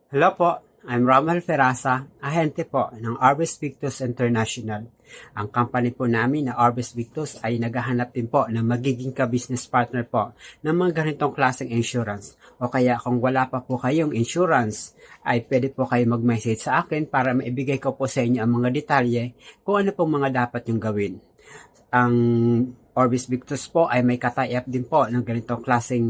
Hello po, I'm Rommel Ferrasa, ahente po ng Orbis Victus International. Ang company po namin na Orbis Victus ay naghahanap din po ng magiging ka-business partner po ng mga ganitong klaseng insurance. O kaya kung wala pa po kayong insurance, ay pwede po kayo mag-message sa akin para maibigay ko po sa inyo ang mga detalye kung ano pong mga dapat yung gawin. Ang Orbis Victus po ay may ka-tie-up din po ng ganitong klaseng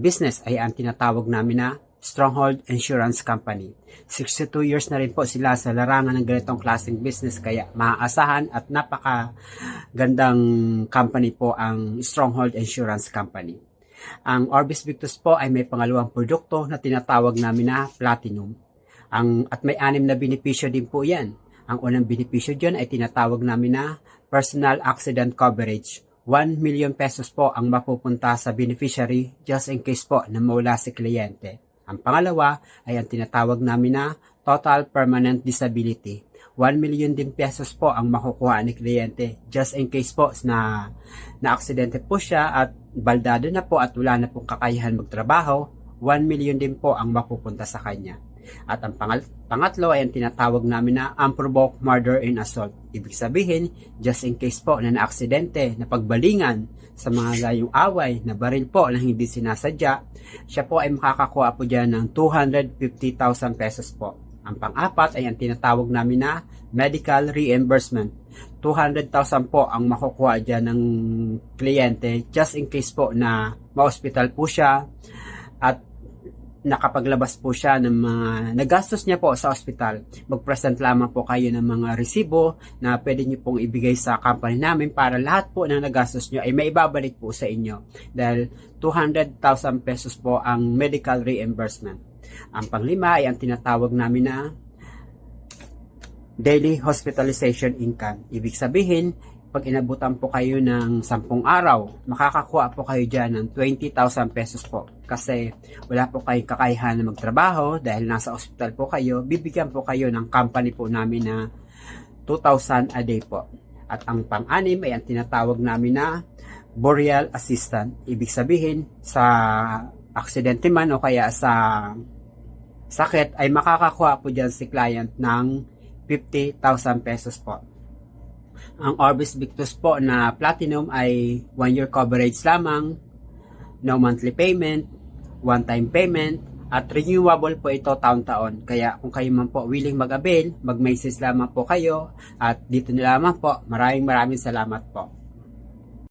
business ay ang tinatawag namin na Stronghold Insurance Company. 62 years na rin po sila sa larangan ng ganitong klaseng business kaya maaasahan at napakagandang company po ang Stronghold Insurance Company. Ang Orbis Victus po ay may pangalawang produkto na tinatawag namin na Platinum. At may 6 na benepisyo din po yan. Ang unang benepisyo dyan ay tinatawag namin na Personal Accident Coverage. 1 million pesos po ang mapupunta sa beneficiary just in case po na mawala si kliyente. Ang pangalawa ay ang tinatawag namin na Total Permanent Disability. 1 million din pesos po ang makukuha ni kliyente just in case po na aksidente po siya at baldado na po at wala na pong kakayahan magtrabaho, 1 million din po ang mapupunta sa kanya. At ang pangatlo ay ang tinatawag namin na Unprovoked Murder and Assault. Ibig sabihin, just in case po na naaksidente, na pagbalingan sa mga layong away, na baril po na hindi sinasadya, siya po ay makakakuha po dyan ng 250,000 pesos po. Ang pang-apat ay ang tinatawag namin na Medical Reimbursement. 200,000 po ang makukuha dyan ng kliyente just in case po na ma-hospital po siya at nakapaglabas po siya ng mga nagastos niya po sa ospital. Mag-present lamang po kayo ng mga resibo na pwede niyo pong ibigay sa company namin para lahat po ng nagastos niyo ay maibabalik po sa inyo. Dahil 200,000 pesos po ang medical reimbursement. Ang panglima ay ang tinatawag namin na Daily Hospitalization Income. Ibig sabihin, pag inabutan po kayo ng 10 araw, makakakuha po kayo dyan ng 20,000 pesos po. Kasi wala po kayong kakayahan na magtrabaho dahil nasa ospital po kayo, bibigyan po kayo ng company po namin na 2,000 a day po. At ang pang-anim ay ang tinatawag namin na Burial Assistant. Ibig sabihin, sa aksidente man o kaya sa sakit, ay makakakuha po dyan si client ng 50,000 pesos po. Ang Orbis Victus po na Platinum ay 1-year coverage lamang, no monthly payment, one-time payment, at renewable po ito taon-taon. Kaya kung kayo man po willing mag-avail, mag-message lamang po kayo at dito na lamang po. Maraming salamat po.